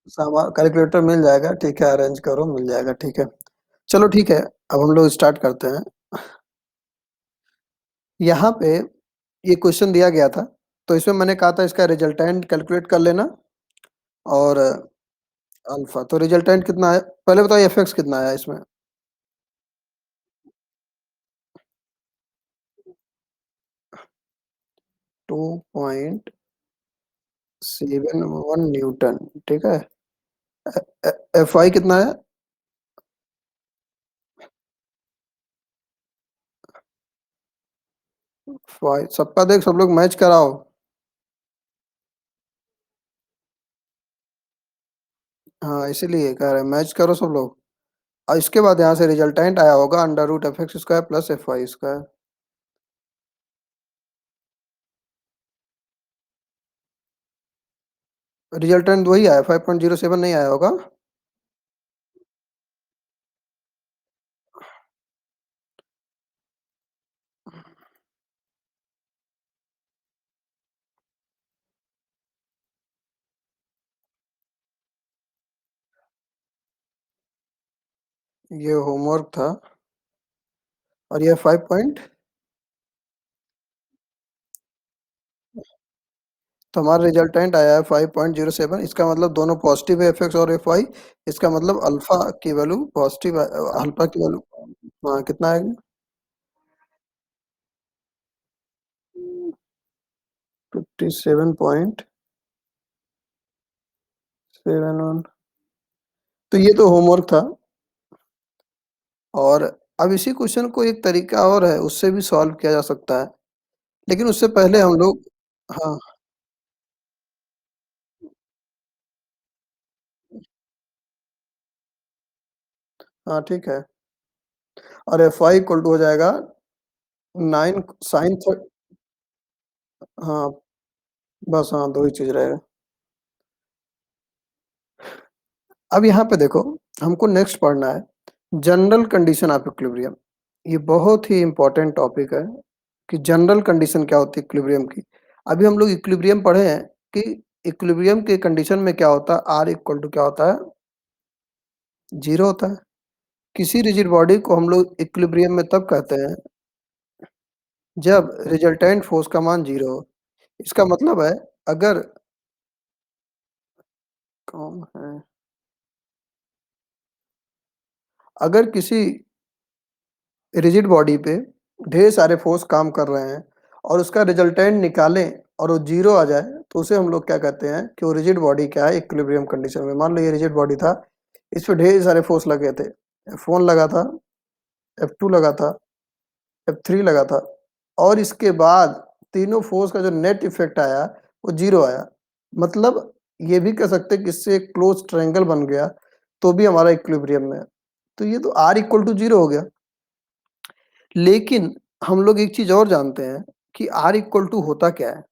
सामा calculator मिल जाएगा, ठीक है, अरेंज करो, मिल जाएगा, ठीक है। चलो ठीक है, अब हम लोग स्टार्ट करते हैं। यहाँ पे ये क्वेश्चन दिया गया था, तो इसमें मैंने कहा था इसका रिजल्टेंट कैलकुलेट कर लेना और अल्फा। तो रिजल्टेंट कितना है? पहले बताओ एफएक्स कितना आया इसमें? 2.71 न्यूटन, ठीक है। एफ आई कितना है? फाइव। सबका देख, सब लोग मैच कराओ। हाँ, इसीलिए कह रहे हैं मैच करो सब लोग। और इसके बाद यहाँ से रिजल्टेंट आया होगा under root F x square plus F Y square. Resultant वही आया, 5.07 नहीं आया होगा। ये होमवर्क था। और ये 5 पॉइंट। तो हमारा रिजल्टेंट आया है 5.07। इसका मतलब दोनों पॉजिटिव है, एफ एक्स और एफ वाई। इसका मतलब अल्फा की वैल्यू पॉजिटिव, अल्फा की वैल्यू। हाँ, कितना आएगा? 57.71। तो ये तो होमवर्क था। और अब इसी क्वेश्चन को एक तरीका और है, उससे भी सॉल्व किया जा सकता है। लेकिन उससे पहले हम लोग। हाँ। हाँ, ठीक है। और एफ आई इक्वल टू हो जाएगा 9 साइन। हाँ, बस हाँ, दो ही चीज रहेगा। अब यहाँ पे देखो, हमको नेक्स्ट पढ़ना है जनरल कंडीशन ऑफ इक्विलिब्रियम। ये बहुत ही इंपॉर्टेंट टॉपिक है कि जनरल कंडीशन क्या होती है इक्विलिब्रियम की। अभी हम लोग इक्विलिब्रियम पढ़े हैं कि इक्विलिब्रियम के कंडीशन में क्या होता है, आर इक्वल टू क्या होता है? जीरो होता है। किसी रिजिड बॉडी को हम लोग इक्विलिब्रियम में तब कहते हैं जब रिजल्टेंट फोर्स का मान जीरो हो। इसका मतलब है, अगर कौन है, अगर किसी रिजिड बॉडी पे ढेर सारे फोर्स काम कर रहे हैं और उसका रिजल्टेंट निकालें और वो जीरो आ जाए, तो उसे हम लोग क्या कहते हैं कि वो रिजिड बॉडी क्या है, इक्विलिब्रियम कंडीशन में। मान लो ये रिजिड बॉडी था, इस पे ढेर सारे फोर्स लगे थे। F1 लगा था, F2 लगा था, F3 लगा था। और इसके बाद तीनों फोर्स का जो नेट इफेक्ट आया वो जीरो आया। मतलब ये भी कह सकते हैं कि इससे एक क्लोज ट्रायंगल बन गया, तो भी हमारा इक्विलिब्रियम में है। तो ये तो R इक्वल टू जीरो हो गया। लेकिन हम लोग एक चीज और जानते हैं कि R इक्वल टू होता क्या है।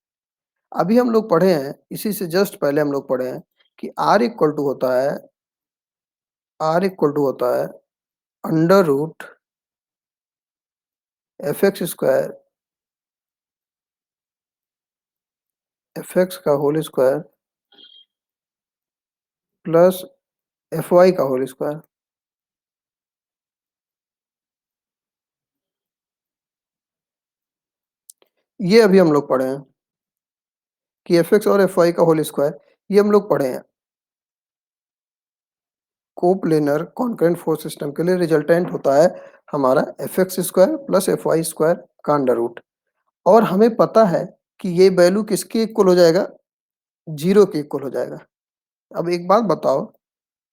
अभी हम लोग पढ़े हैं, इसी से जस्ट पहले हम लोग पढ़े हैं कि R इक्वल टू होता है under root F x square, f x का whole square plus F Y का होल स्क्वायर। ये अभी हम लोग पढ़े हैं कि एफ एक्स और एफ वाई का होल स्क्वायर, ये हम लोग पढ़े हैं। कोप्लेनर कॉन्करेंट फोर्स सिस्टम के लिए रिजल्टेंट होता है हमारा F x square plus F Y square का अंडर रूट। और हमें पता है कि ये वैल्यू किसके इक्वल हो जाएगा? जीरो के इक्वल हो जाएगा। अब एक बात बताओ,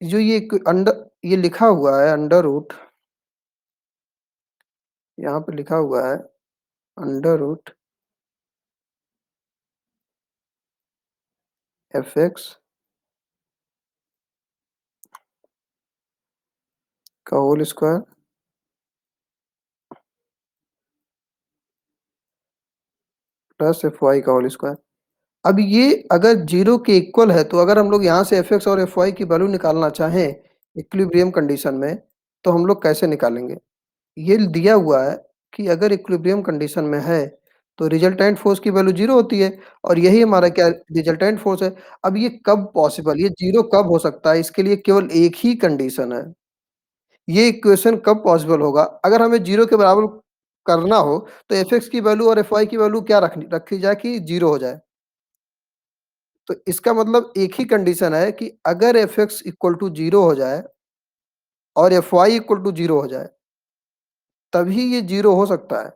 जो ये अंडर, ये लिखा हुआ है अंडर रूट, यहाँ पे लिखा हुआ है अंडर रूट एफ एक्स का whole square plus F Y का होल स्क्वायर। अब ये अगर जीरो के इक्वल है, तो अगर हम लोग यहाँ से एफ एक्स और एफ वाई की वैल्यू निकालना चाहें इक्विलिब्रियम कंडीशन में, तो हम लोग कैसे निकालेंगे? ये दिया हुआ है कि अगर इक्विलिब्रियम कंडीशन में है तो रिजल्टेंट फ़ोर्स की वैल्यू 0 होती है और यही हमारा क्या रिजल्टेंट फ़ोर्स है। अब ये कब पॉसिबल ये 0 कब हो सकता है? इसके लिए केवल एक ही कंडीशन है। ये इक्वेशन कब पॉसिबल होगा? अगर हमें 0 के बराबर करना हो, तो एफ-एक्स की वैल्यू और एफ-वाई की वैल्यू क्या रखनी रखी जाए कि 0 हो जाए। तो इसका मतलब एक ही कंडीशन है कि अगर एफ-एक्स इक्वल टू 0 हो जाए और एफ-वाई इक्वल टू 0 हो जाए, तभी ये 0 हो सकता है।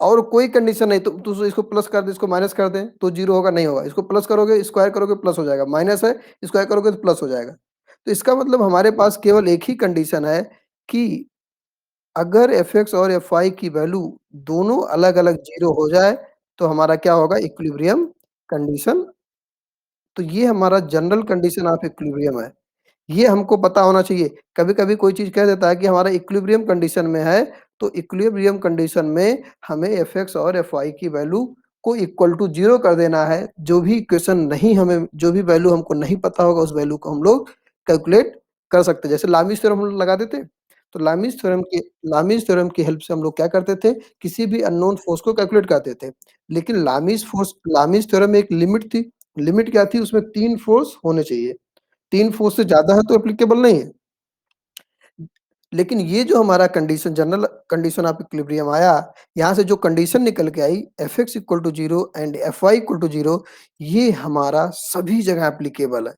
और कोई कंडीशन नहीं, तो इसको प्लस कर दें, इसको माइनस कर दें, तो 0 होगा, नहीं होगा। इसको प्लस करोगे, स्क्वायर करोगे, प्लस हो जाएगा। माइनस है, स्क्वायर करोगे तो प्लस हो जाएगा। तो इसका मतलब हमारे पास केवल एक ही कंडीशन है कि अगर एफ-एक्स और एफ-वाई की वैल्यू दोनों अलग-अलग 0 हो जाए, तो हमारा क्या होगा इक्विलिब्रियम कंडीशन। तो ये हमारा जनरल कंडीशन ऑफ इक्विलिब्रियम है। ये हमको पता होना चाहिए। कभी-कभी कोई चीज़ कह देता है कि हमारा इक्विलिब्रियम कंडीशन में है, तो इक्विलिब्रियम कंडीशन में हमें एफ-एक्स और एफ-वाई की वैल्यू को इक्वल टू 0 कर देना है। जो भी इक्वेशन नहीं हमें जो भी वैल्यू हमको नहीं पता होगा, उस वैल्यू को हम लोग कैलकुलेट कर सकते हैं। जैसे लामीज़ थ्योरम हम लोग लगाते थे, तो लामीज़ थ्योरम की हेल्प से हम लोग क्या करते थे, किसी भी अननोन फ़ोर्स को कैलकुलेट करते थे। लेकिन लामीज़ थ्योरम में एक लिमिट थी। लिमिट क्या थी? उसमें 3 फ़ोर्स होने चाहिए। 3 फ़ोर्स से ज़्यादा है तो एप्लीकेबल नहीं है। लेकिन ये जो हमारा condition general condition of equilibrium आया, यहाँ से जो कंडीशन निकल के आई f x equal to 0 and f y equal to 0, ये हमारा सभी जगह एप्लीकेबल है।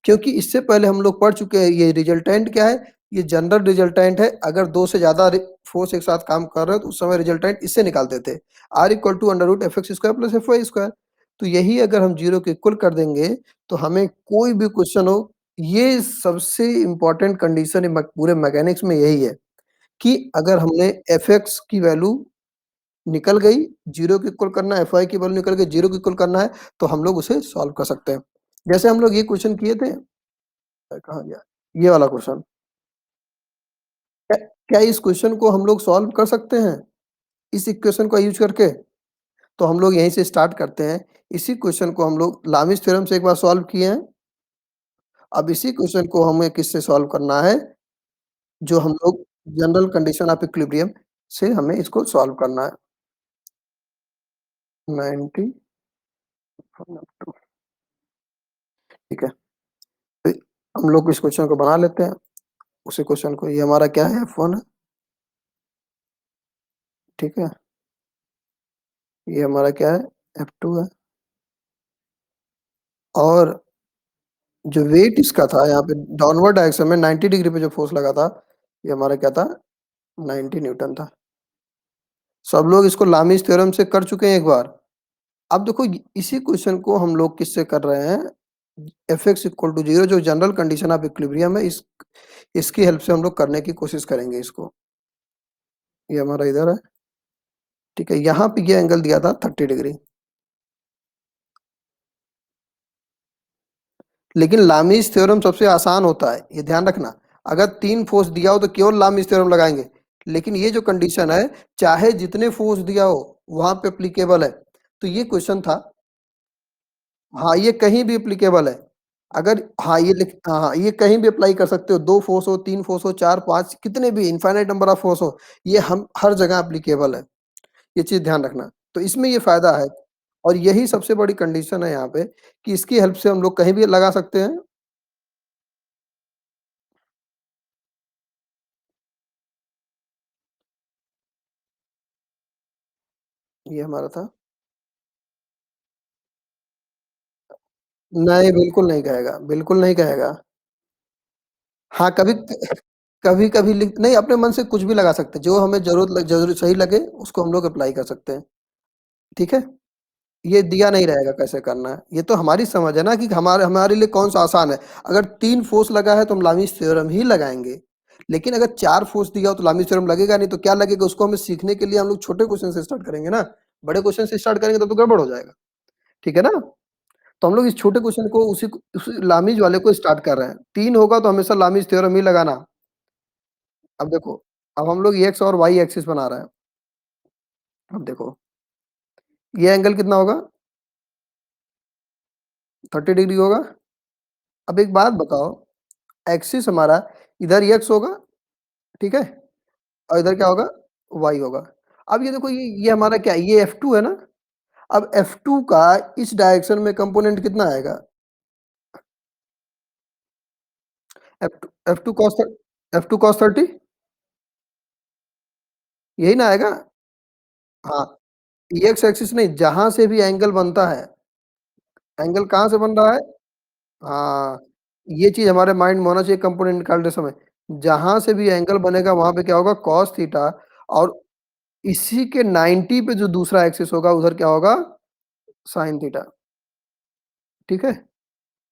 क्योंकि इससे पहले हम लोग पढ़ चुके हैं ये रिजल्टेंट क्या है? ये जनरल रिजल्टेंट है। अगर 2 से ज़्यादा फ़ोर्स एक साथ काम कर रहे हो तो उस समय रिजल्टेंट इससे निकालते थे। R equal to under root F X square plus F Y square. तो यही अगर हम 0 के इक्वल कर देंगे, तो हमें कोई भी क्वेश्चन हो, ये सबसे इम्पोर्टेंट कंडीशन पूरे मैकेनिक्स में यही है कि अगर हमने एफ-एक्स की वैल्यू निकल गई, 0 के इक्वल करना है, एफ-वाई की वैल्यू निकल गई, 0 के इक्वल करना है, तो हम लोग उसे सॉल्व कर सकते हैं। जैसे हम लोग ये क्वेश्चन किए थे, कहाँ गया? ये वाला क्वेश्चन। क्या क्या इस क्वेश्चन को हम लोग सॉल्व कर सकते हैं, इस इक्वेशन का यूज़ करके? तो हम लोग यहीं से स्टार्ट करते हैं। इसी क्वेश्चन को हम लोग लामिस थ्योरम से एक बार सॉल्व किए हैं। अब इसी क्वेश्चन को हमें किससे सॉल्व करना है, जो हम लोग जनरल कंडीशन ऑफ इक्विलिब्रियम से हमें इसको सॉल्व करना है। 90 ठीक है। तो हम लोग इस क्वेश्चन को बना लेते हैं। उसी क्वेश्चन को ये हमारा क्या है F1 है, ठीक है? ये हमारा क्या है F2 है और जो वेट इसका था यहाँ पे डाउनवर्ड डायरेक्शन में 90 डिग्री पे जो फ़ोर्स लगा था, ये हमारा क्या था 90 न्यूटन था। सब लोग इसको लामीज़ थ्योरम से कर चुके हैं एक बार। अब देखो इसी क्वेश्चन को हम लोग किससे कर रहे हैं, Fx इक्वल टू 0 जो जनरल कंडीशन ऑफ इक्विलिब्रियम है इसकी हेल्प से हम लोग करने की कोशिश करेंगे इसको। ये हमारा इधर है, ठीक है? यहाँ पे ये एंगल दिया था 30 डिग्री। लेकिन लामीज़ थ्योरम सबसे आसान होता है, ये ध्यान रखना। अगर 3 फोर्स दिया हो तो केवल लामीज़ थ्योरम लगाएँगे। लेकिन ये जो कंडीशन है, चाहे जितने फोर्स दिया हो, वहाँ पे एप्लीकेबल है। तो ये क्वेश्चन था हाँ, ये कहीं भी एप्लीकेबल है। अगर हाँ, हाँ, ये कहीं भी अप्लाई कर सकते हो, 2 फोर्स हो, 3 फोर्स हो, 4, 5 कितने भी इनफाइनाइट नंबर ऑफ फोर्स हो, ये हम हर जगह एप्लीकेबल है। ये चीज़ ध्यान रखना। तो इसमें ये फ़ायदा है और यही सबसे बड़ी कंडीशन है यहाँ पे कि इसकी हेल्प से हम लोग कहीं भी लगा सकते हैं। ये हमारा था। नहीं, बिल्कुल नहीं कहेगा, बिल्कुल नहीं कहेगा। हाँ, कभी-कभी लिख नहीं अपने मन से कुछ भी लगा सकते हैं, जो हमें ज़रूरत सही लगे उसको हम लोग अप्लाई कर सकते हैं, ठीक है? ये दिया नहीं रहेगा कैसे करना है, ये तो हमारी समझ है ना कि हमारे हमारे लिए कौन-सा आसान है। अगर 3 फोर्स लगा है तो हम लामीज़ थ्योरम ही लगाएँगे, लेकिन अगर 4 फोर्स दिया हो तो लामीज़ थ्योरम लगेगा नहीं, तो क्या लगेगा उसको हमें सीखने के लिए हम लोग छोटे क्वेश्चन से स्टार्ट करेंगे ना, बड़े क्वेश्चन से स्टार्ट करेंगे तब तो गड़बड़ हो जाएगा, ठीक है ना? तो हम लोग इस छोटे क्वेश्चन को उसी लामीज़ वाले को स्टार्ट कर रहे हैं, 3 होगा तो हमेशा लामीज़ थ्योरम ही लगाना। अब देखो, अब हम लोग एक्स और वाई एक्सिस बना रहे हैं। अब देखो, ये एंगल कितना होगा? 30 डिग्री होगा। अब एक बात बताओ, एक्सिस हमारा इधर एक्स होगा, ठीक है? और इधर क्या होगा? वाई होगा। अब ये देखो ये हमारा क्या है? ये F2 है ना? अब F2 का इस डायरेक्शन में कंपोनेंट कितना आएगा? F2 F2 cos F2 cos 30 यही ना आएगा? हाँ, एक्स एक्सिस नहीं, जहाँ से भी एंगल बनता है, एंगल कहाँ से बन रहा है? हाँ, ये चीज़ हमारे माइंड में होना चाहिए कंपोनेंट निकालते समय। जहाँ से भी एंगल बनेगा वहाँ पे क्या होगा? कॉस थीटा और इसी के 90 पे जो दूसरा एक्सिस होगा उधर क्या होगा? साइन थीटा, ठीक है?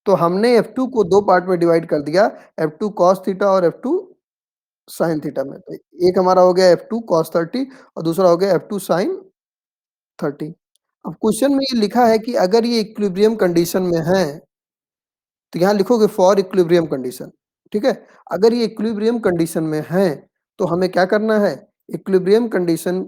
तो हमने F2 को 2 पार्ट में डिवाइड कर दिया, F2 cos थीटा और F2 sin थीटा में। तो एक हमारा हो गया F2 cos 30 और दूसरा हो गया F2 sin 30। अब क्वेश्चन में ये लिखा है कि अगर ये इक्विलिब्रियम कंडीशन में है, तो यहाँ लिखोगे फॉर इक्विलिब्रियम कंडीशन, ठीक है? अगर ये इक्विलिब्रियम कंडीशन में है, तो हमें क्या करना है? इक्विलिब्रियम कंडीशन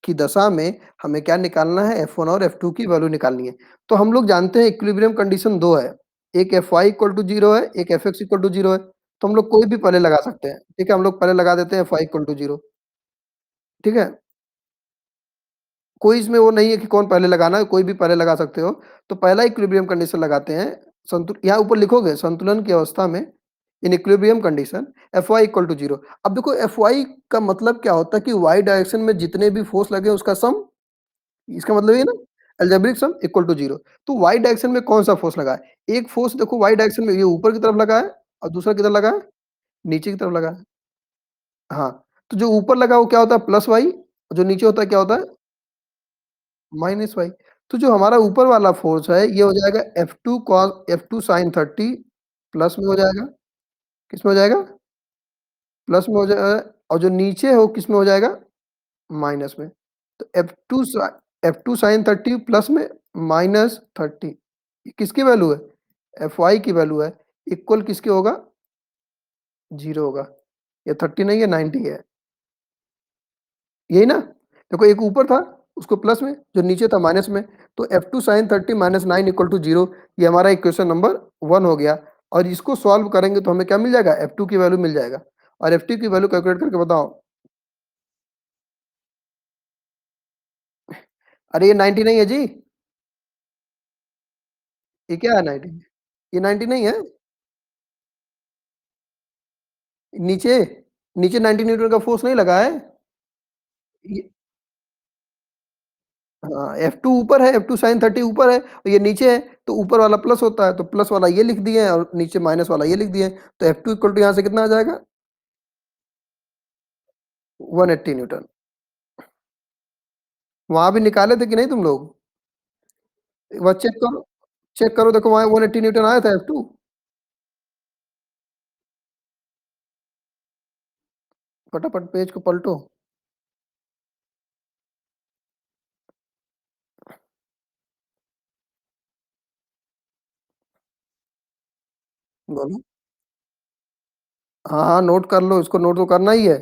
की दशा में हमें क्या निकालना है? F1 और F2 की वैल्यू निकालनी है। तो हम लोग जानते हैं इक्विलिब्रियम कंडीशन 2 है, एक Fy इक्वल टू 0 है, एक Fx इक्वल टू 0 है। तो हम लोग कोई भी पहले लगा सकते हैं, ठीक है? हम लोग पहले लगा देते हैं Fy इक्वल टू 0, ठीक है? कोई इसमें वो नहीं है कि कौन पहले लगाना है, कोई भी पहले लगा सकते हो। तो पहला इक्विलिब्रियम कंडीशन लगाते हैं, यहाँ ऊपर लिखोगे संतुलन की अवस्था में in equilibrium condition Fy equal to 0। अब देखो Fy का मतलब क्या होता है कि y डायरेक्शन में जितने भी फोर्स लगे उसका सम, इसका मतलब ये ना अलजेब्रिक सम इक्वल टू 0। तो y डायरेक्शन में कौन सा फोर्स लगा है? एक फोर्स देखो y डायरेक्शन में ये ऊपर की तरफ लगा है और दूसरा किधर लगा है? नीचे की तरफ लगा है। हाँ, तो जो ऊपर लगा वो क्या होता है? प्लस y, जो नीचे होता है क्या होता है? Minus Y. तो जो हमारा ऊपर वाला फोर्स है ये हो जाएगा F2 sin 30 प्लस में हो जाएगा, किस में हो जाएगा? प्लस में हो जाएगा और जो नीचे हो किस में हो जाएगा? माइनस में। तो F2 sin 30 प्लस में माइनस 30, ये किसकी वैल्यू है? Fy की वैल्यू है, इक्वल किसके होगा? 0 होगा। ये 30 नहीं है, 90 है। यही ना? देखो एक ऊपर था, उसको प्लस में, जो नीचे था माइनस में। तो F2 sin 30 minus 9 equal to 0, ये हमारा इक्वेशन नंबर 1 हो गया। और इसको सॉल्व करेंगे तो हमें क्या मिल जाएगा? F2 की वैल्यू मिल जाएगा। और F2 की वैल्यू कैलकुलेट करके बताओ। अरे ये 90 नहीं है जी, ये क्या है 90? ये 90 नहीं है, नीचे नीचे 90 न्यूटन का फोर्स नहीं लगा है। ये हाँ, F2 ऊपर है, F2 sin 30 ऊपर है और ये नीचे है, तो ऊपर वाला प्लस होता है, तो प्लस वाला ये लिख दिए हैं और नीचे माइनस वाला ये लिख दिए हैं। तो F2 इक्वल टू यहाँ से कितना आ जाएगा? 180 न्यूटन। वहाँ भी निकाले थे कि नहीं तुम लोग? एक बार चेक करो देखो वहाँ 180 न्यूटन आया था F2। फटाफट पेज को पलटो। बोलो। हाँ, हाँ, नोट कर लो, इसको नोट तो करना ही है।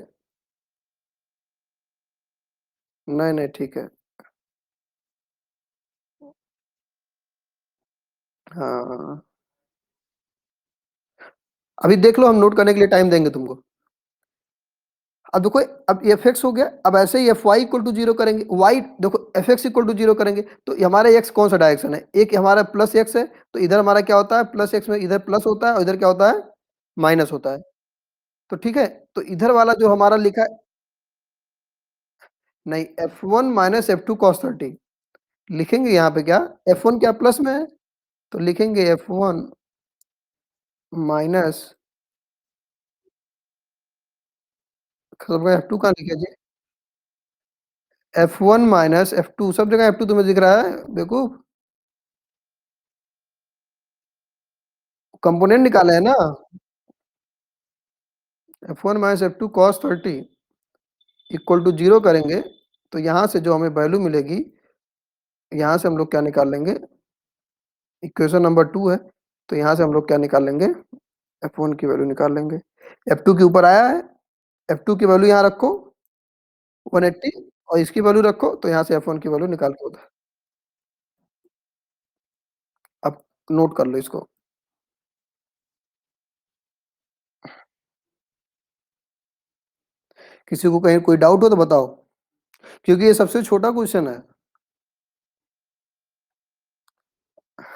नहीं, नहीं, ठीक है। हाँ, अभी देख लो हम नोट करने के लिए टाइम देंगे तुमको। अब देखो, अब Fx हो गया, अब ऐसे ही Fy इक्वल टू 0 करेंगे, y देखो Fx इक्वल टू 0 करेंगे, तो ये हमारा x कौन सा डायरेक्शन है? एक हमारा प्लस x है, तो इधर हमारा क्या होता है? प्लस x में इधर प्लस होता है और इधर क्या होता है? माइनस होता है। तो ठीक है, तो इधर वाला जो हमारा लिखा है, नहीं F1 माइनस F2 cos 30 लिखेंगे यहाँ पे क्या? F1 क्या प्लस में है? तो लिखेंगे F1 माइनस, सब जगह F2 कहाँ लिखा जी? F1 माइनस F2, सब जगह F2 तुम्हें दिख रहा है, देखो कंपोनेंट निकाले है ना। F1 minus F2 cos 30 equal to 0 करेंगे, तो यहाँ से जो हमें वैल्यू मिलेगी, यहाँ से हम लोग क्या निकाल लेंगे? इक्वेशन नंबर 2 है, तो यहाँ से हम लोग क्या निकाल लेंगे? F1 की वैल्यू निकाल लेंगे। F2 के ऊपर आया है, F2 की वैल्यू यहाँ रखो 180 और इसकी वैल्यू रखो, तो यहाँ से F1 की वैल्यू निकाल के उधर। अब नोट कर लो इसको। किसी को कहीं कोई डाउट हो तो बताओ। क्योंकि ये सबसे छोटा क्वेश्चन है।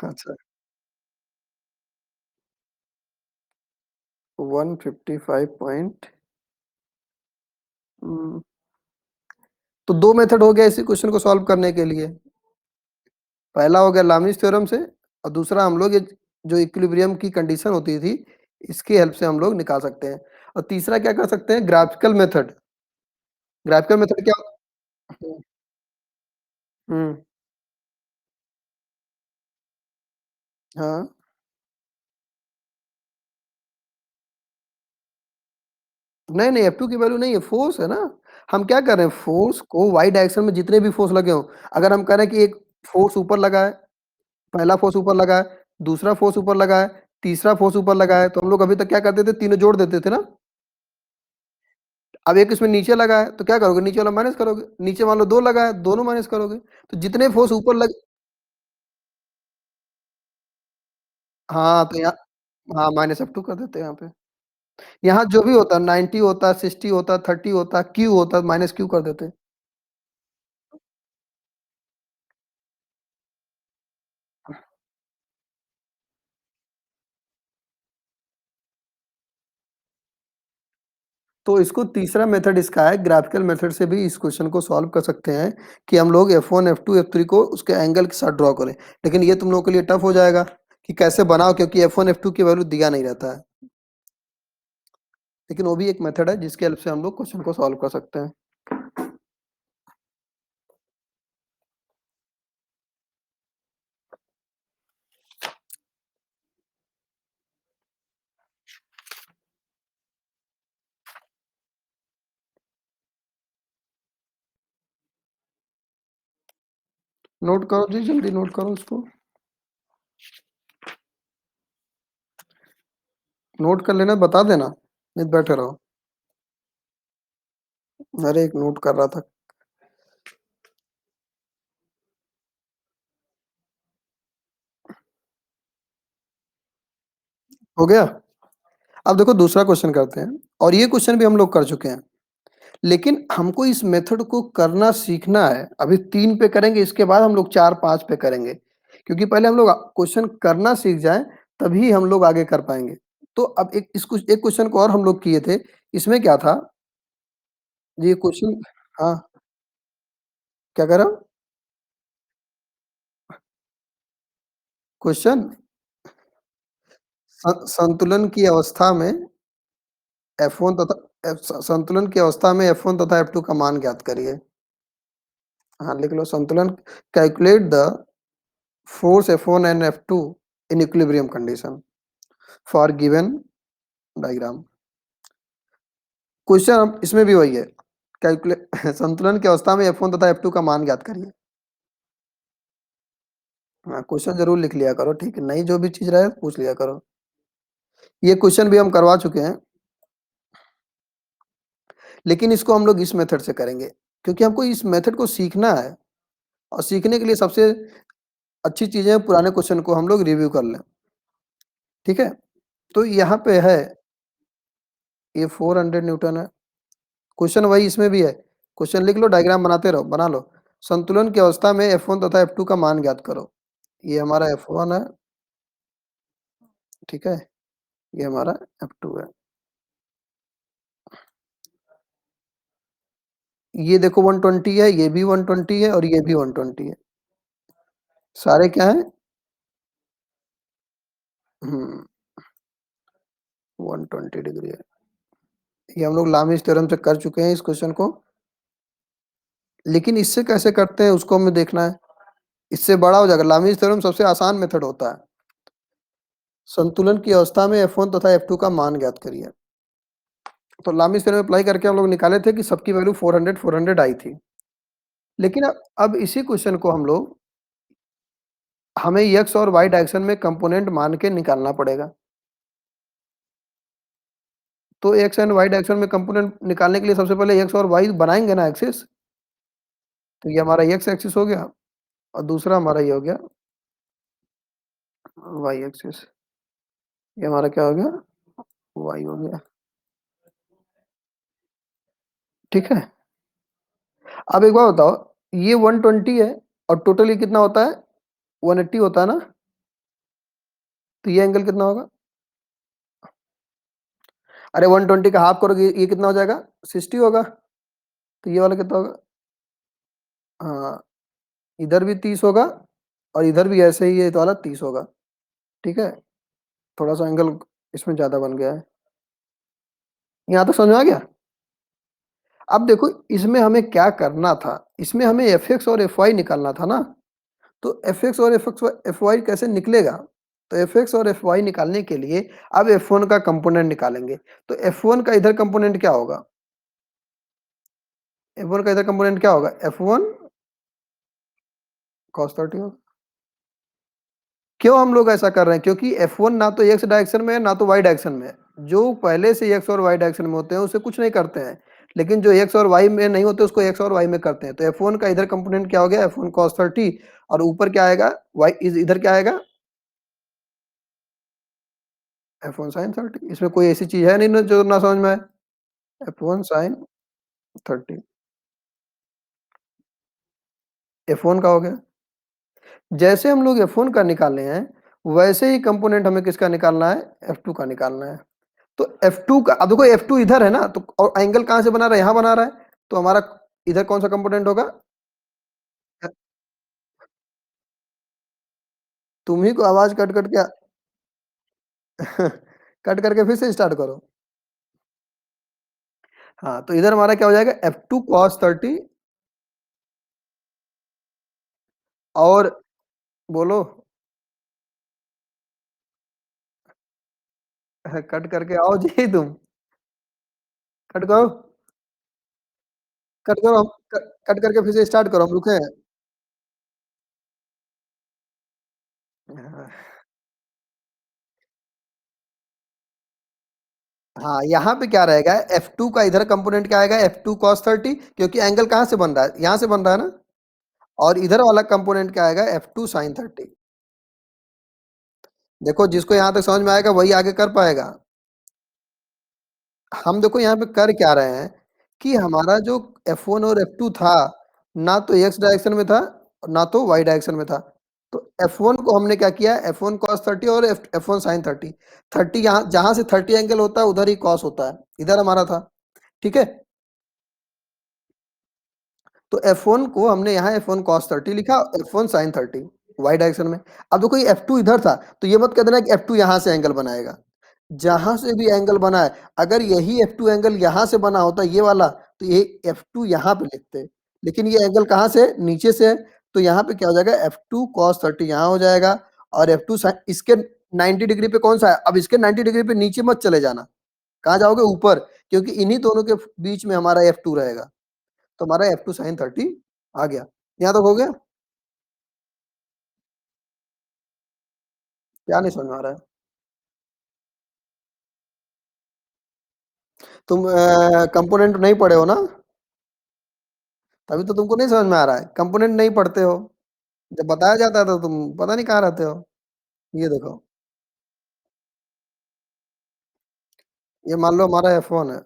अच्छा, 155 पॉइंट उम, तो 2 मेथड हो गया इसी क्वेश्चन को सॉल्व करने के लिए। पहला हो गया लामिस थ्योरम से और दूसरा हम लोग ये जो इक्विलिब्रियम की कंडीशन होती थी, इसकी हेल्प से हम लोग निकाल सकते हैं। और तीसरा क्या कर सकते हैं ग्राफिकल मेथड। ग्राफिकल मेथड क्या हुँ, हुँ, हाँ। नहीं, नहीं F2 की वैल्यू नहीं है, फ़ोर्स है ना। हम क्या कर रहे हैं फ़ोर्स को वाई डायरेक्शन में जितने भी फ़ोर्स लगे हों, अगर हम कह रहे हैं कि एक फ़ोर्स ऊपर लगा है, पहला फ़ोर्स ऊपर लगा है, दूसरा फ़ोर्स ऊपर लगा है, तीसरा फ़ोर्स ऊपर लगा है, तो हम लोग अभी तक क्या करते थे तीनों जोड़ देते थे ना। अब एक इसमें नीचे लगा है, तो क्या करोगे नीचे वाला माइनस करोगे, नीचे मान लो 2 लगा है, दोनों माइनस करोगे। तो जितने फ़ोर्स ऊपर लग हाँ, तो यहाँ हाँ, माइनस F2 कर देते हैं यहाँ पे। यहाँ जो भी होता है 90 होता है, 60 होता है, 30 होता है, Q होता है, माइनस Q कर देते हैं। तो इसको तीसरा मेथड इसका है ग्राफिकल मेथड से भी इस क्वेश्चन को सॉल्व कर सकते हैं कि हम लोग F1, F2, F3 को उसके एंगल के साथ ड्रॉ करें। लेकिन ये तुम लोगों के लिए टफ हो जाएगा कि कैसे बनाओ क्योंकि F1, F2 की वैल्यू दिया नहीं रहता है। लेकिन वो भी एक मेथड है जिसकी हेल्प से हम लोग क्वेश्चन को सॉल्व कर सकते हैं। नोट करो जी, जल्दी नोट करो इसको। नोट कर लेना, बता देना, नहीं तो बैठे रहो। अरे एक नोट कर रहा था। हो गया? अब देखो दूसरा क्वेश्चन करते हैं और ये क्वेश्चन भी हम लोग कर चुके हैं। लेकिन हमको इस मेथड को करना सीखना है। अभी 3 पे करेंगे, इसके बाद हम लोग 4-5 पे करेंगे। क्योंकि पहले हम लोग क्वेश्चन करना सीख जाएँ, तभी हम लोग आगे कर पाएँगे। तो अब एक क्वेश्चन को और हम लोग किए थे। इसमें क्या था, ये क्वेश्चन हाँ, क्या कह रहे हो? क्वेश्चन संतुलन की अवस्था में F1 तथा संतुलन की अवस्था में F1 तथा F2 का मान ज्ञात करिए। हाँ, लिख लो संतुलन calculate the force F1 and F2 in equilibrium condition for given diagram. Question अब इसमें भी वही है, कैलकुले संतुलन की अवस्था में F1 तथा F2 का मान ज्ञात करिए। हाँ, क्वेश्चन ज़रूर लिख लिया करो, ठीक है? नई जो भी चीज़ रहे पूछ लिया करो। ये क्वेश्चन भी हम करवा चुके हैं, लेकिन इसको हम लोग इस मेथड से करेंगे, क्योंकि हमको इस मेथड को सीखना है और सीखने के लिए सबसे अच्छी चीज़ है पुराने क्वेश्चन को हम लोग रिव्यू कर लें, ठीक है? तो यहाँ पे है, ये 400 न्यूटन है। क्वेश्चन वही इसमें भी है। क्वेश्चन लिख लो, डायग्राम बनाते रहो, बना लो। संतुलन की अवस्था में F1 तथा F2 का मान ज्ञात करो। ये हमारा F1 है, ठीक है? ये हमारा F2 है। ये देखो 120 है, ये भी 120 है और ये भी 120 है। सारे क्या हैं? हुँ, 120 डिग्री है। ये हम लोग लामिस थ्योरम से कर चुके हैं इस क्वेश्चन को, लेकिन इससे कैसे करते हैं उसको हमें देखना है। इससे बड़ा हो जाएगा, लामिस थ्योरम सबसे आसान मेथड होता है। संतुलन की अवस्था में F1 तथा F2 का मान ज्ञात करिए। तो लामिस थ्योरम अप्लाई करके हम लोग निकाले थे कि सबकी वैल्यू 400 आई थी। लेकिन अब इसी क्वेश्चन को हम लोग हमें एक्स और वाई डायरेक्शन में कंपोनेंट मान के निकालना पड़ेगा। तो एक्स एंड वाई डायरेक्शन में कंपोनेंट निकालने के लिए सबसे पहले एक्स और वाई बनाएँगे ना एक्सिस। तो ये हमारा एक्स एक्सिस हो गया और दूसरा हमारा ये हो गया वाई एक्सिस। ये हमारा क्या हो गया? वाई हो गया, ठीक है? अब एक बात बताओ, ये 120 है और टोटल ये कितना होता है? 180 होता है ना? तो ये एंगल कितना होगा? अरे 120 का हाफ करोगे ये कितना हो जाएगा? 60 होगा। तो ये वाला कितना होगा? हाँ, इधर भी 30 होगा और इधर भी ऐसे ही ये तो वाला 30 होगा। ठीक है? थोड़ा-सा एंगल इसमें ज़्यादा बन गया है। यहाँ तक समझ में आ गया? अब देखो इसमें हमें क्या करना था? इसमें हमें एफएक्स और एफवाई निकालना था ना? तो एफएक्स और एफवाई कैसे निकलेगा? तो एफएक्स और एफवाई निकालने के लिए अब F1 का कंपोनेंट निकालेंगे। तो F1 का इधर कंपोनेंट क्या होगा? F1 का इधर कंपोनेंट क्या होगा? F1 cos 30 होगा। क्यों हम लोग ऐसा कर रहे हैं? क्योंकि F1 ना तो x डायरेक्शन में है, ना तो y डायरेक्शन में है। जो पहले से x और y डायरेक्शन में होते हैं, उसे कुछ नहीं करते हैं। लेकिन जो x और y में नहीं होते, उसको x और y में करते हैं। तो F1 का इधर कंपोनेंट क्या हो गया? F1 cos 30 और ऊपर क्या आएगा? y इधर क्या आएगा? F1 sin 30। इसमें कोई ऐसी चीज़ है नहीं ना जो ना समझ में आए। F1 sin 30 F1 का हो गया। जैसे हम लोग F1 का निकाले हैं, वैसे ही कंपोनेंट हमें किसका निकालना है? F2 का निकालना है। तो F2 का अब देखो F2 इधर है ना, तो और एंगल कहाँ से बना रहा है? यहाँ बना रहा है। तो हमारा इधर कौन सा कंपोनेंट होगा? तुम ही को आवाज़ कट-कट के कट करके फिर से स्टार्ट करो। हाँ, तो इधर हमारा क्या हो जाएगा? F2 cos 30 और बोलो कट करके आओ जी तुम। कट करो, कट करो, कट करके फिर से स्टार्ट करो, हम रुके हैं। हाँ, यहाँ पे क्या रहेगा? F2 का इधर कंपोनेंट क्या आएगा? F2 cos 30 क्योंकि एंगल कहाँ से बन रहा है? यहाँ से बन रहा है ना? और इधर वाला कंपोनेंट क्या आएगा? F2 sin 30। देखो जिसको यहाँ तक समझ में आएगा वही आगे कर पाएगा। हम देखो यहाँ पे कर क्या रहे हैं कि हमारा जो F1 और F2 था, ना तो x डायरेक्शन में था और ना तो y डायरेक्शन में था। तो F1 को हमने क्या किया? F1 cos 30 और F1 sin 30। 30 यहाँ जहाँ से 30 एंगल होता है उधर ही cos होता है। इधर हमारा था। ठीक है? तो F1 को हमने यहाँ F1 cos 30 लिखा, F1 sin 30 y डायरेक्शन में। अब देखो ये F2 इधर था, तो ये मत कह देना कि F2 यहाँ से एंगल बनाएगा। जहाँ से भी एंगल बना है, अगर यही F2 एंगल यहाँ से बना होता ये वाला, तो ये F2 यहाँ पे लिखते। लेकिन ये एंगल कहाँ से? नीचे से है, तो यहाँ पे क्या हो जाएगा? F2 cos 30 यहाँ हो जाएगा और F2 sin इसके 90 डिग्री पे कौन सा है? अब इसके 90 डिग्री पे नीचे मत चले जाना। कहाँ जाओगे? ऊपर, क्योंकि इन्हीं दोनों के बीच में हमारा F2 रहेगा। तो हमारा F2 sin 30 आ गया। यहाँ तक हो गया? क्या नहीं समझ में आ रहा है? तुम कंपोनेंट नहीं पढ़े हो ना? तभी तो तुमको नहीं समझ में आ रहा है। कंपोनेंट नहीं पढ़ते हो। जब बताया जाता है तो तुम पता नहीं कहाँ रहते हो। ये देखो, ये मान लो हमारा F1 है,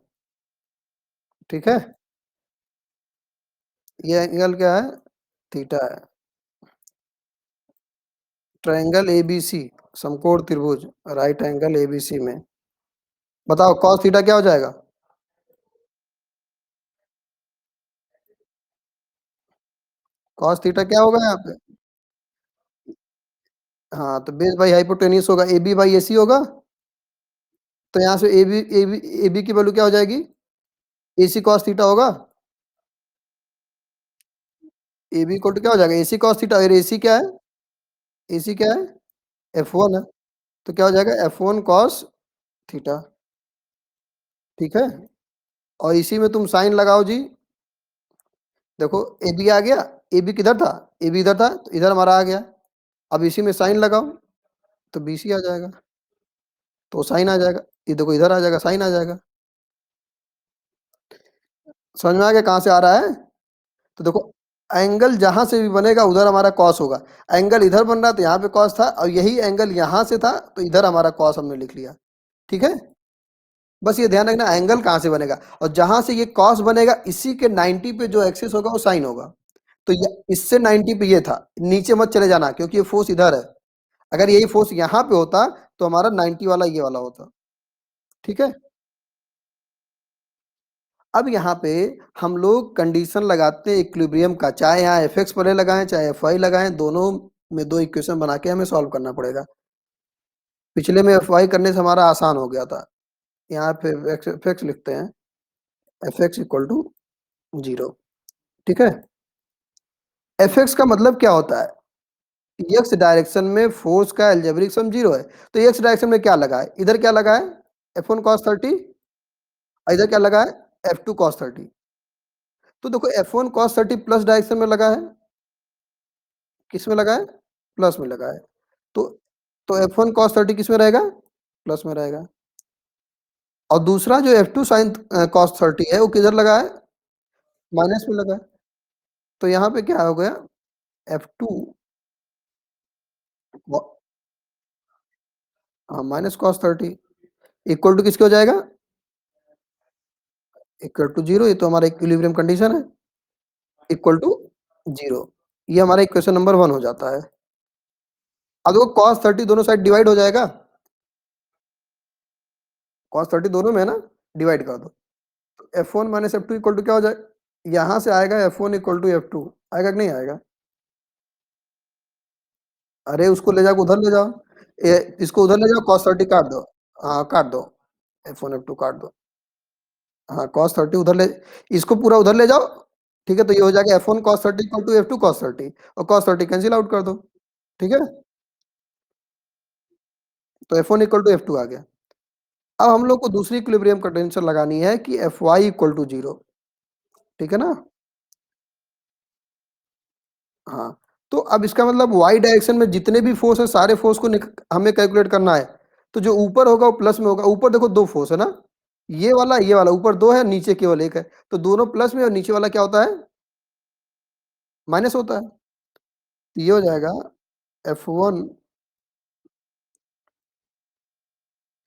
ठीक है? ये एंगल क्या है? थीटा है। ट्रायंगल एबीसी, समकोण त्रिभुज, राइट एंगल एबीसी में। बताओ cos थीटा क्या हो जाएगा? cos थीटा क्या होगा यहाँ पे? हाँ, तो बेस बाई हाइपोटेन्यूज होगा, AB बाई AC होगा। तो यहाँ से AB की वैल्यू क्या हो जाएगी? AC cos थीटा होगा। AB इक्वल टू क्या हो जाएगा? AC cos थीटा और AC क्या है? AC क्या है? F1 है। तो क्या हो जाएगा? F1 cos थीटा, ठीक है? और इसी में तुम साइन लगाओ जी। देखो AB आ गया, AB किधर था? AB इधर था, तो इधर हमारा आ गया। अब इसी में साइन लगाओ, तो BC आ जाएगा, तो साइन आ जाएगा। ये देखो इधर आ जाएगा, साइन आ जाएगा। समझ में आ गया कहाँ से आ रहा है? तो देखो एंगल जहाँ से भी बनेगा उधर हमारा कॉस होगा। एंगल इधर बन रहा है तो यहाँ पे कॉस था और यही एंगल यहाँ से था तो इधर हमारा कॉस हमने लिख लिया। ठीक है? बस ये ध्यान रखना एंगल कहाँ से बनेगा और जहाँ से ये कॉस बनेगा इसी के 90 पे जो एक्सिस होगा वो साइन होगा। तो य इससे 90 पे ये था, नीचे मत चले जाना क्योंकि ये फोर्स इधर है। अगर यही फोर्स यहाँ पे होता तो हमारा 90 वाला ये वाला होता, ठीक है? अब यहाँ पे हम लोग कंडीशन लगाते हैं इक्विलिब्रियम का, चाहे यहाँ एफ पहले लगाएँ, चाहे एफ लगाएँ, दोनों में 2 इक्वेशन बना के हमें सॉल्व करना पड़ेगा। पिछले में एफ करने से हमारा आसान हो गया था। यहाँ पे एफ लिखते हैं, एफ इक्वल टू 0, ठीक है? एफ का मतलब क्या होता है? एक्स डायरेक्शन में फोर्स का अलजेब्रिक सम 0 है। तो एक्स डायरेक्शन में क्या लगा है? इधर क्या लगा है? F1 cos 30 और इधर क्या लगा है? F2 cos 30। तो देखो F1 cos 30 प्लस डायरेक्शन में लगा है, किस में लगा है? प्लस में लगा है। तो तो F1 cos 30 किस में रहेगा? प्लस में रहेगा। और दूसरा जो F2 sin cos 30 है वो किधर लगा है? माइनस में लगा है। तो यहाँ पे क्या हो गया? F2 व हाँ, माइनस cos 30 इक्वल टू किसके हो जाएगा? इक्वल टू 0, ये तो हमारा इक्विलिब्रियम कंडीशन है। इक्वल टू 0, ये हमारा इक्वेशन नंबर 1 हो जाता है। अब देखो cos 30 दोनों साइड डिवाइड हो जाएगा, cos 30 दोनों में है ना, डिवाइड कर दो। F1 minus F2 equal to क्या हो जाए? यहाँ से आएगा F1 इक्वल टू F2, आएगा कि नहीं आएगा? अरे उसको ले जाके उधर ले जाओ, इसको उधर ले जाओ, cos 30 काट दो। हाँ काट दो, F1 F2 काट दो। हाँ cos 30 उधर ले, इसको पूरा उधर ले जाओ, ठीक है? तो ये हो जाएगा F1 cos 30 equal to F2 cos 30 और cos 30 कैंसिल आउट कर दो, ठीक है? तो F1 इक्वल टू F2 आ गया। अब हम लोग को दूसरी इक्विलिब्रियम कंडीशन लगानी है कि Fy इक्वल टू 0, ठीक है ना? हाँ, तो अब इसका मतलब y डायरेक्शन में जितने भी फोर्स है सारे फोर्स को हमें कैलकुलेट करना है। तो जो ऊपर होगा वो प्लस में होगा, ऊपर देखो 2 फोर्स है ना? ये वाला ऊपर 2 है, नीचे केवल 1 है। तो दोनों प्लस में और नीचे वाला क्या होता है? माइनस होता है। तो ये हो जाएगा F1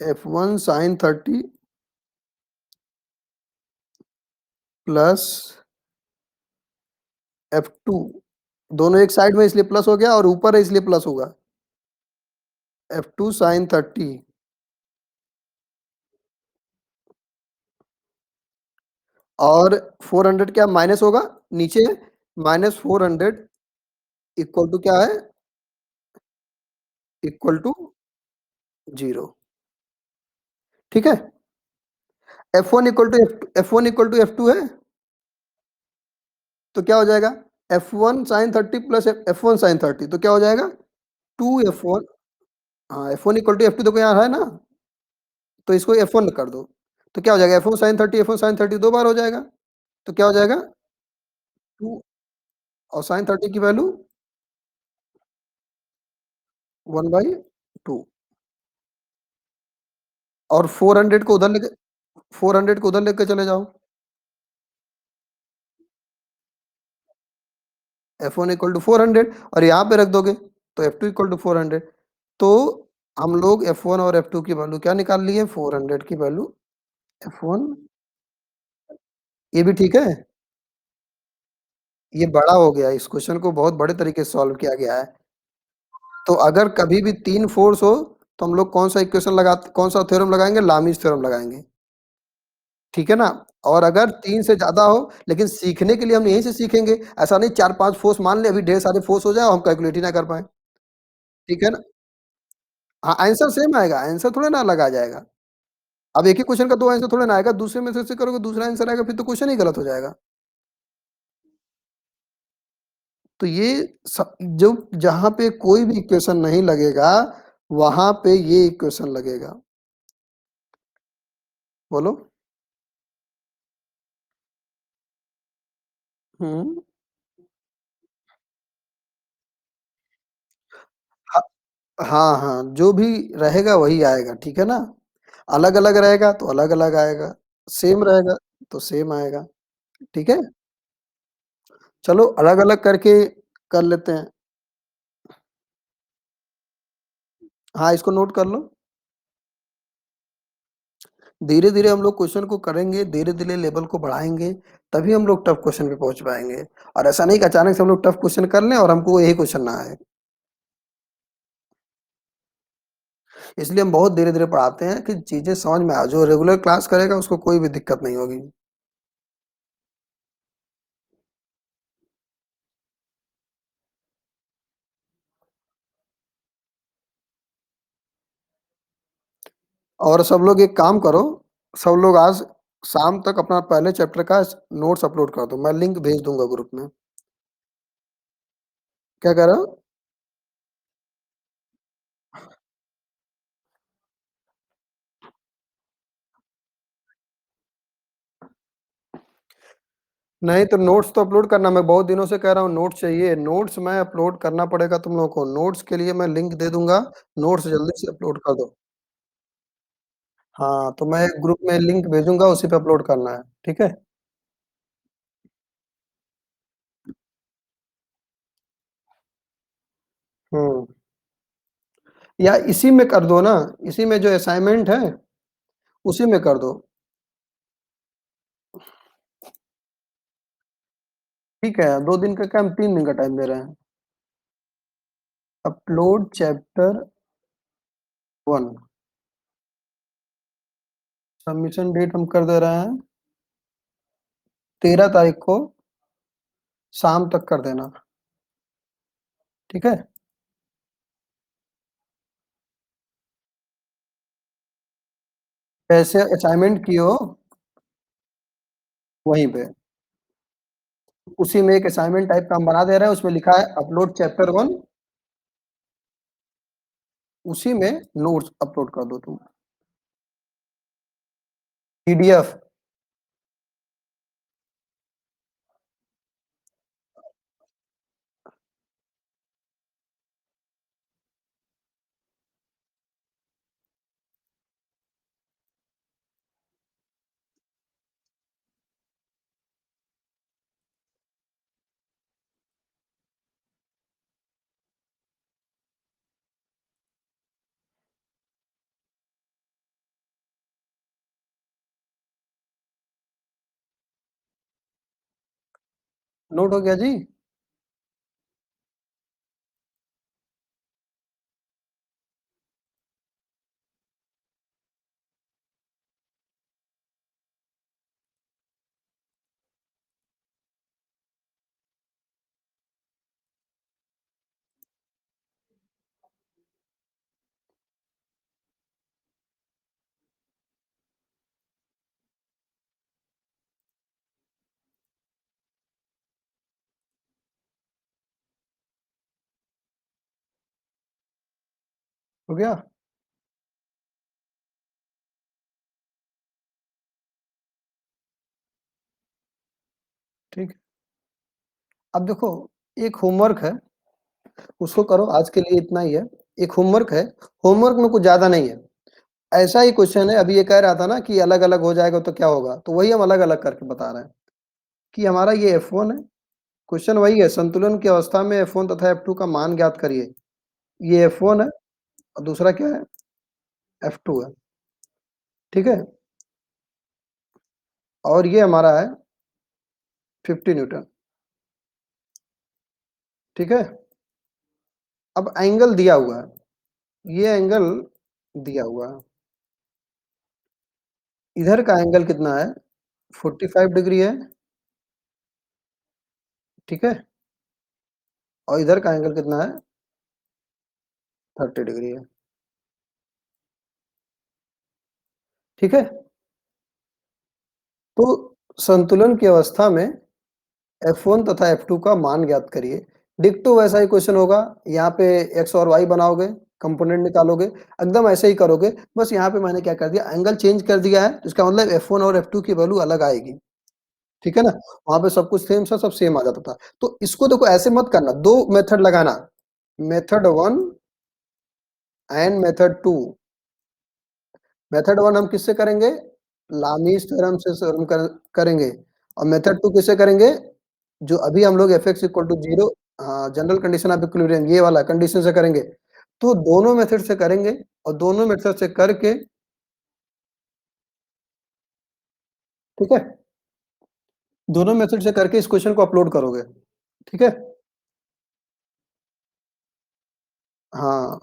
F1 sin 30 plus F2, दोनों एक साइड में इसलिए प्लस हो गया और ऊपर है इसलिए प्लस होगा। F2 sin 30 और 400 क्या माइनस होगा? नीचे माइनस 400 इक्वल टू क्या है? इक्वल टू 0, ठीक है? F1 equal to F1 equal to F2 है, तो क्या हो जाएगा? F1 sin 30 plus F1 sin 30 तो क्या हो जाएगा? 2F1, हाँ F1 इक्वल टू F2 देखो यहाँ है ना, तो इसको F1 कर दो, तो क्या हो जाएगा? F1 sin 30 F1 sin 30 दो बार हो जाएगा, तो क्या हो जाएगा? 2 और sin 30 की वैल्यू 1/2 और 400 को उधर लेके चले जाओ, F1 इक्वल टू 400 और यहाँ पे रख दोगे तो F2 इक्वल टू 400। तो हम लोग F1 और F2 की वैल्यू क्या निकाल लिए? 400 की वैल्यू F1, ये भी ठीक है? ये बड़ा हो गया, इस क्वेश्चन को बहुत बड़े तरीके से सॉल्व किया गया है। तो अगर कभी भी 3 फोर्स हो तो हम लोग कौन सा थ्योरम लगाएँगे? लामीज़ थ्योरम लगाएँगे, ठीक है ना? और अगर 3 से ज़्यादा हो लेकिन सीखने के लिए हम यहीं से सीखेंगे, ऐसा नहीं 4-5 फोर्स मान लें, अभी ढेर सारे फोर्स हो जाए और हम कैलकुलेट ही ना कर पाएँ, ठीक है ना? हाँ, आंसर सेम आएगा, आंसर थोड़ी ना अलग आ जाएगा। अब एक ही क्वेश्चन का 2 आंसर थोड़ी ना आएगा, दूसरे में से करोगे दूसरा आंसर आएगा, फिर तो क्वेश्चन ही गलत हो जाएगा। तो ये जो जहाँ पे कोई भी इक्वेशन नहीं लगेगा, वहाँ पे ये इक्वेशन लगेगा। बोलो? हुँ। ह हाँ, हाँ, जो भी रहेगा वही आएगा, ठीक है ना? अलग-अलग रहेगा तो अलग-अलग आएगा, सेम रहेगा तो सेम आएगा, ठीक है? चलो अलग-अलग करके कर लेते हैं। हाँ, इसको नोट कर लो। धीरे-धीरे हम लोग क्वेश्चन को करेंगे, धीरे-धीरे लेवल को बढ़ाएँगे, तभी हम लोग टफ क्वेश्चन पे पहुँच पाएँगे। और ऐसा नहीं कि अचानक से हम लोग टफ क्वेश्चन कर लें और हमको यही क्वेश्चन ना आए। इसलिए हम बहुत धीरे-धीरे पढ़ाते हैं कि चीज़ें समझ में आए। जो रेगुलर क्लास करेगा उसको कोई भी दिक्कत नहीं होगी। और सब लोग एक काम करो, सब लोग आज शाम तक अपना पहले चैप्टर का नोट्स अपलोड कर दो। मैं लिंक भेज दूँगा ग्रुप में। क्या कह रहे हो? नहीं तो नोट्स तो अपलोड करना, मैं बहुत दिनों से कह रहा हूँ नोट्स चाहिए। नोट्स मैं अपलोड करना पड़ेगा तुम लोगों को। नोट्स के लिए मैं लिंक दे दूँगा, नोट्स जल्दी से अपलोड कर दो। हाँ, तो मैं ग्रुप में लिंक भेजूँगा, उसी पे अपलोड करना है, ठीक है? हुँ। या इसी में कर दो ना, इसी में जो असाइनमेंट है, उसी में कर दो। ठीक है, 2 दिन का क्या हम 3 दिन का टाइम दे रहे हैं। अपलोड चैप्टर 1 सबमिशन डेट हम कर दे रहे हैं 13 तारीख को शाम तक कर देना, ठीक है? कैसे असाइनमेंट किए हो, वहीं पे। उसी में एक असाइनमेंट टाइप का हम बना दे रहे हैं, उसमें लिखा है अपलोड चैप्टर 1 उसी में नोट्स अपलोड कर दो तुम। पीडीएफ नोट हो गया जी? हो गया? ठीक है। अब देखो, एक होमवर्क है, उसको करो, आज के लिए इतना ही है। एक होमवर्क है, होमवर्क में कुछ ज़्यादा नहीं है। ऐसा ही क्वेश्चन है, अभी ये कह रहा था ना कि अलग-अलग हो जाएगा तो क्या होगा? तो वही हम अलग-अलग करके बता रहे हैं कि हमारा ये F1 है, क्वेश्चन वही है, संतुलन की अवस्था में F1 तथा F2 का मान ज्ञात करिए। ये F1 है और दूसरा क्या है? F2 है, ठीक है? और ये हमारा है 50 न्यूटन, ठीक है? अब एंगल दिया हुआ है, ये एंगल दिया हुआ है। इधर का एंगल कितना है? 45 डिग्री है, ठीक है? और इधर का एंगल कितना है? 30 डिग्री है, ठीक है? तो संतुलन की अवस्था में F1 तथा F2 का मान ज्ञात करिए। डिट्टो वैसा ही क्वेश्चन होगा, यहाँ पे x और y बनाओगे, कंपोनेंट निकालोगे, एकदम ऐसे ही करोगे। बस यहाँ पे मैंने क्या कर दिया, एंगल चेंज कर दिया है, इसका मतलब F1 और F2 की वैल्यू अलग आएगी, ठीक है ना? वहाँ पे सब कुछ सेम था, सब सेम आ जाता था। तो इसको देखो ऐसे मत करना, 2 मेथड लगाना, मेथड 1 एंड मेथड 2। मेथड 1 हम किससे करेंगे? लामीज़ थ्योरम से शुरू करेंगे और मेथड 2 किससे करेंगे? जो अभी हम लोग f(x) = 0 general condition of equilibrium ये वाला कंडीशन से करेंगे। तो दोनों मेथड से करेंगे और दोनों मेथड से करके ठीक है? दोनों मेथड से करके इस क्वेश्चन को अपलोड करोगे, ठीक है? हाँ,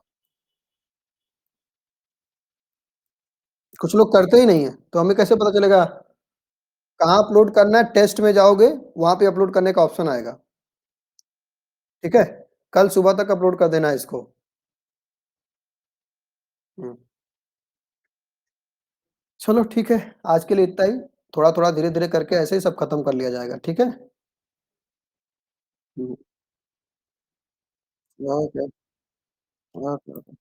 कुछ लोग करते ही नहीं हैं, तो हमें कैसे पता चलेगा? कहाँ अपलोड करना है, टेस्ट में जाओगे, वहाँ पे अपलोड करने का ऑप्शन आएगा, ठीक है? कल सुबह तक अपलोड कर देना है इसको। हुँ, चलो ठीक है, आज के लिए इतना ही, थोड़ा-थोड़ा, धीरे-धीरे करके ऐसे ही सब खत्म कर लिया जाएगा, ठीक है? हुँ, ओके, ओके, ओके।